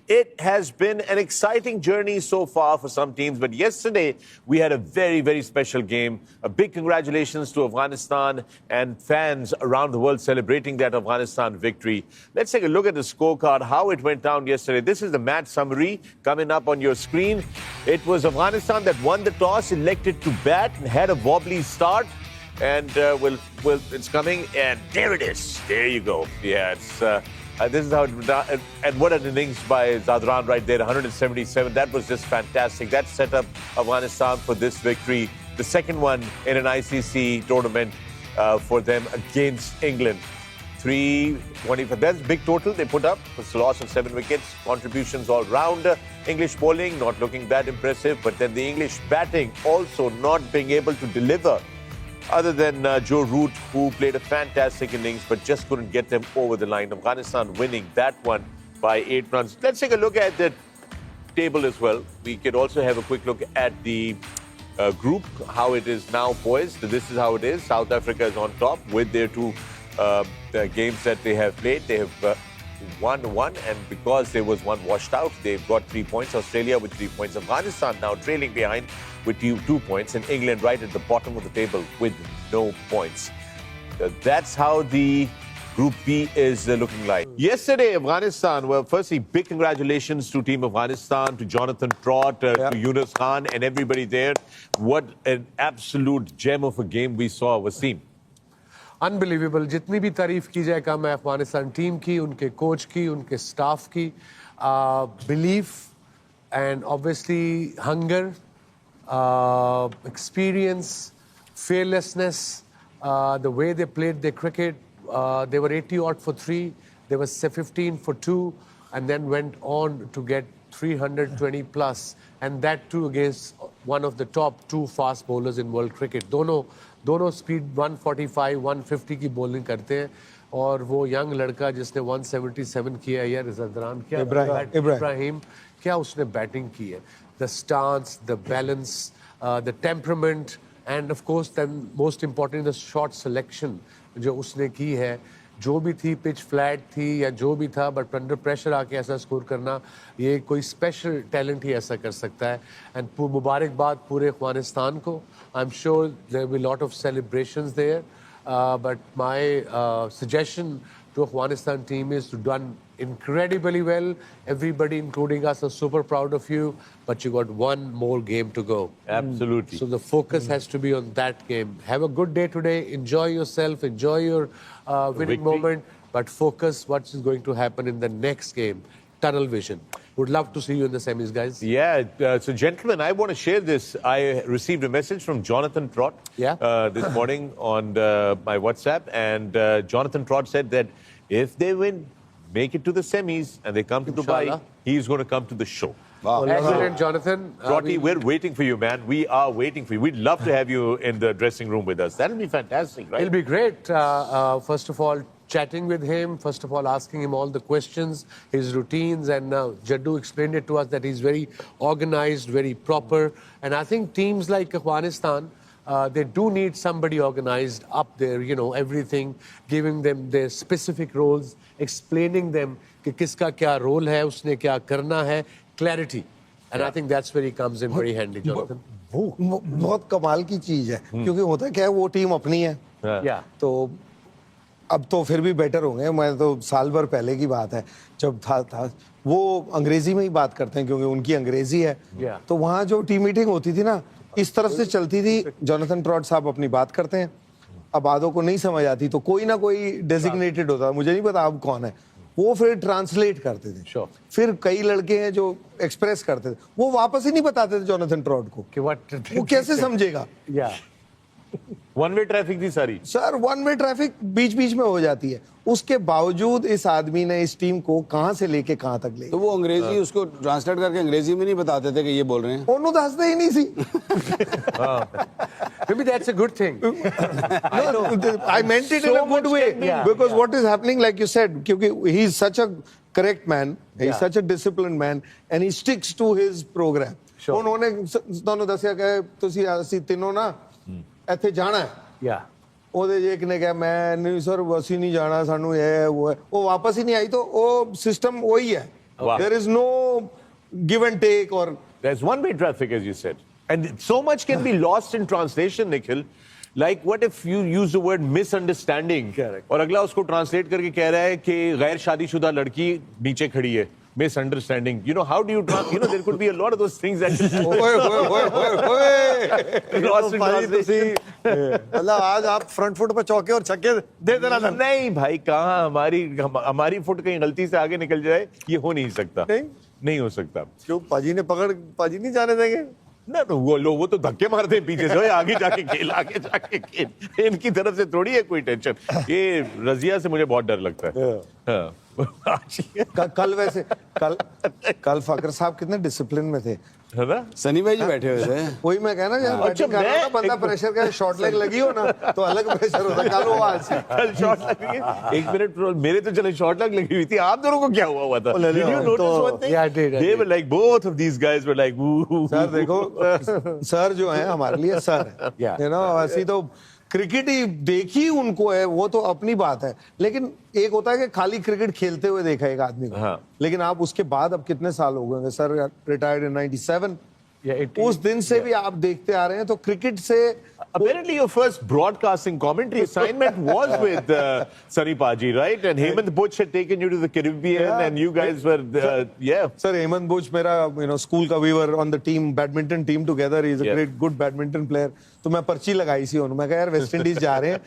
It has been an exciting journey so far for some teams, but yesterday we had a very, very special game. A big congratulations to Afghanistan and fans around the world celebrating that Afghanistan victory. Let's take a look at the scorecard, how it went down yesterday. This is the match summary coming up on your screen. It was Afghanistan that won the toss, elected to bat, and had a wobbly start. And it's coming, and there it is. There you go. Yeah, this is how it went down. And what an innings by Zadran right there, 177. That was just fantastic. That set up Afghanistan for this victory. The second one in an ICC tournament for them against England. 325. That's big total they put up. It's a loss of 7 wickets. Contributions all round. English bowling not looking that impressive, but then the English batting also not being able to deliver. Other than Joe Root, who played a fantastic innings, but just couldn't get them over the line. Afghanistan winning that one by 8 runs. Let's take a look at the table as well. We could also have a quick look at the group, how it is now poised. This is how it is. South Africa is on top with their 2 games that they have played. They have won 1, and because there was 1 washed out, they've got 3 points. Australia with 3 points. Afghanistan now trailing behind with 2 points, and England right at the bottom of the table with no points. That's how the Group B is looking like. Yesterday, Afghanistan, well, firstly, big congratulations to Team Afghanistan, to Jonathan Trott, to Yunus Khan, and everybody there. What an absolute gem of a game we saw, Wasim. Unbelievable. जितनी भी तारीफ की जाए कम है Afghanistan team की, उनके coach की, उनके स्टाफ की. Belief and obviously hunger, experience, fearlessness, the way they played their cricket. They were 80 odd for 3, they were 15 for 2, and then went on to get 320 plus, and that too against one of the top 2 fast bowlers in world cricket. दोनों speed 145, 150 की bowling करते हैं, और वो young लड़का जिसने 177 किया है यार, ज़दरान, क्या इब्राहिम, क्या उसने बैटिंग की है. The stance, the balance, the temperament, and of course then most important the shot selection जो उसने की है. जो भी थी, पिच फ्लैट थी या जो भी था, बट अंडर प्रेशर आके ऐसा स्कोर करना, ये कोई स्पेशल टैलेंट ही ऐसा कर सकता है. एंड मुबारकबाद पूरे अफगानिस्तान को. I am sure there will be lot of celebrations there, but my suggestion to Afghanistan team is done incredibly well. Everybody, including us, are super proud of you. But you got 1 more game to go. Absolutely. So the focus has to be on that game. Have a good day today. Enjoy yourself. Enjoy your winning moment. But focus what is going to happen in the next game. Tunnel vision. Would love to see you in the semis, guys. Yeah. So, gentlemen, I want to share this. I received a message from Jonathan Trott this morning on my WhatsApp. And Jonathan Trott said that if they win, make it to the semis, and they come to Dubai, he's going to come to the show. Wow. Excellent, Jonathan. Trotty, we're waiting for you, man. We are waiting for you. We'd love to have you in the dressing room with us. That'll be fantastic, right? It'll be great. First of all, chatting with him, first of all, asking him all the questions, his routines, and Jaddu explained it to us that he's very organized, very proper. And I think teams like Afghanistan, they do need somebody organized up there, you know, everything, giving them their specific roles, explaining them कि किसका क्या role है, उसने क्या करना है, clarity. And I think that's where he comes in very handy, Jonathan. बहुत कमाल की चीज है, क्योंकि होता क्या है, वो टीम अपनी है. तो अब तो फिर भी बेटर होंगे. मैं तो साल भर पहले की बात है, जब था वो अंग्रेजी में ही बात करते हैं क्योंकि उनकी अंग्रेजी है. तो वहाँ जो टीम मीटिंग होती थी ना, इस तरफ से चलती थी. जोनाथन ट्रॉट साहब अपनी बात करते हैं, अब आधों को नहीं समझ आती तो कोई ना कोई डेजिग्नेटेड होता, मुझे नहीं पता अब कौन है, वो फिर ट्रांसलेट करते थे. फिर कई लड़के हैं जो एक्सप्रेस करते थे, वो वापस ही नहीं बताते थे जोनाथन ट्रॉट को कि वो कैसे समझेगा. वन वे ट्रैफिक थी सारी सर, 1 वे ट्रैफिक बीच बीच में हो जाती है. उसके बावजूद इस आदमी ने इस टीम को कहां से लेके कहां तक ले. तो वो अंग्रेजी उसको ट्रांसलेट करके अंग्रेजी में नहीं बताते थे कि ये बोल रहे हैं. ਉਹਨੂੰ ਦੱਸਦੇ ਹੀ ਨਹੀਂ ਸੀ. Maybe that's a good thing. I meant it in a good way, because what is happening, like you said, क्योंकि he is such a correct man, he is such a disciplined man, and he sticks to his program. उन्होंने ਤੁਹਾਨੂੰ ਦੱਸਿਆ ਕਿ ਤੁਸੀਂ ਅਸੀਂ ਤਿੰਨੋਂ ਨਾ ਇੱਥੇ ਜਾਣਾ ਹੈ. ਉਹਦੇ ਜੇ ਇੱਕ ਨੇ ਕਿਹਾ ਮੈਂ ਨਹੀਂ ਸਰ ਅਸੀਂ ਨਹੀਂ ਜਾਣਾ, ਸਾਨੂੰ ਇਹ ਉਹ ਹੈ, ਉਹ ਵਾਪਸ ਹੀ ਨਹੀਂ ਆਈ. तो वो सिस्टम वही है. Wow. There is no give and take or There's one-way traffic, as you said. And so much can be lost in translation, Nikhil. Like, what if you use the word misunderstanding? Correct. और अगला उसको translate करके कह रहा है कि गैर शादीशुदा लड़की नीचे खड़ी है. Misunderstanding. You know, how do you there could be a lot of those things that lost in translation. मतलब आज आप फ्रंट फुट पे चौके और छक्के दे देना था। नहीं भाई, कहाँ हमारी फुट कहीं गलती से आगे निकल जाए, ये हो नहीं सकता. नहीं हो सकता. क्यों पाजी नहीं जाने देंगे? ना तो वो तो धक्के मारते हैं पीछे से, आगे जाके खेल. इनकी तरफ से थोड़ी है कोई टेंशन. ये रजिया से मुझे बहुत डर लगता है. हाँ. कल फकर साहब कितने डिसिप्लिन में थे, है ना? सनी भाई जी बैठे हुए थे। वही मैं कहना यार, बैटिंग कर रहा था बंदा, प्रेशर का शॉट लेग लगी हो ना तो अलग प्रेशर होता है. कल वो आज कल शॉट लगी. एक मिनट, मेरे तो चले शॉट लग लगी हुई थी. आप दोनों को क्या हुआ था? Did you notice one thing? Yeah, I did. They were like, both of these guys were like, woo. Sir देखो, सर जो है हमारे लिए सर है. Yeah. You know, ऐसी तो क्रिकेट ही देखी उनको है, वो तो अपनी बात है. लेकिन एक होता है कि खाली क्रिकेट खेलते हुए देखा एक आदमी को. हाँ. लेकिन आप उसके बाद अब कितने साल हो गए सर, रिटायर्ड इन 97. Yeah, 80. उस दिन से भी आप देखते आ रहे हैं, तो क्रिकेट से Apparently, your first broadcasting commentary assignment was with Sunny Paji, right? And Hemant Buch had taken you to the Caribbean, Yeah. and you guys were, yeah. Sir Hemant Buch मेरा स्कूल का, we were on the team, badminton team together. He is a Yeah. Great good badminton player. तो मैं पर्ची लगाई सी उन्होंने, मैं कहा यार वेस्ट इंडीज जा रहे हैं,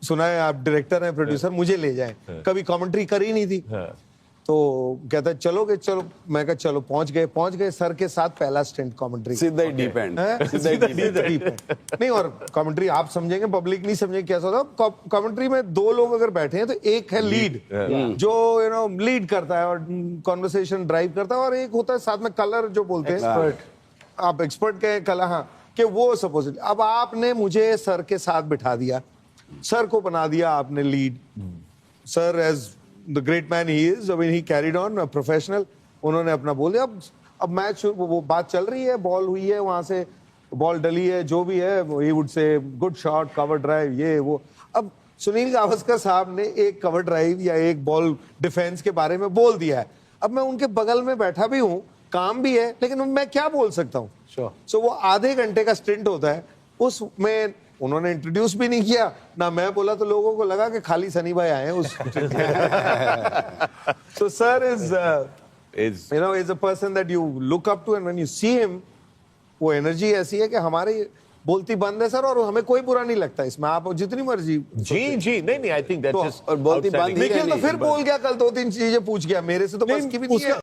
सुना है आप डायरेक्टर हैं, प्रोड्यूसर, मुझे ले जाएं. कभी कमेंट्री करी नहीं थी. तो कहता है चलोगे, चलो. मैं कहा चलो. पहुंच गए सर के साथ पहला स्टेंट कमेंट्री. सीधा ही डीप एंड। नहीं, और कमेंट्री आप समझेंगे, पब्लिक नहीं समझेंगे कैसा होता. कमेंट्री में दो लोग अगर बैठे हैं तो एक है लीड, जो लीड करता है और कॉन्वर्सेशन ड्राइव करता है, और एक होता है साथ में कलर जो बोलते हैं. आप एक्सपर्ट कहें कलर, हाँ, कि वो सपोज. अब आपने मुझे सर के साथ बिठा दिया, सर को बना दिया आपने lead. Sir as the great man he is, I mean he carried on professional. उन्होंने अपना बोल दिया. अब मैच, वो बात चल रही है, बॉल हुई है, वहां से बॉल डली है, जो भी है, he would say good shot, cover drive, ये वो. अब सुनील गावस्कर साहब ने एक कवर ड्राइव या एक बॉल डिफेंस के बारे में बोल दिया है. अब मैं उनके बगल में बैठा भी हूँ, काम भी है, लेकिन मैं क्या बोल सकता हूँ. सो वो आधे घंटे का स्टिंट होता है, उसमें उन्होंने इंट्रोड्यूस भी नहीं किया ना, मैं बोला, तो लोगों को लगा कि खाली सनी भाई आए हैं उस. So sir is is a person that you look up to, and when you see him, वो एनर्जी ऐसी है कि हमारे बोलती बंद है सर, और हमें कोई बुरा नहीं लगता इसमें. आप जितनी मर्जी. जी, नहीं, I think that's just और बोलती outstanding. बंद ही निखिल तो फिर बोल गया कल, 2-3 चीजें पूछ गया मेरे से, तो बस की भी नहीं है.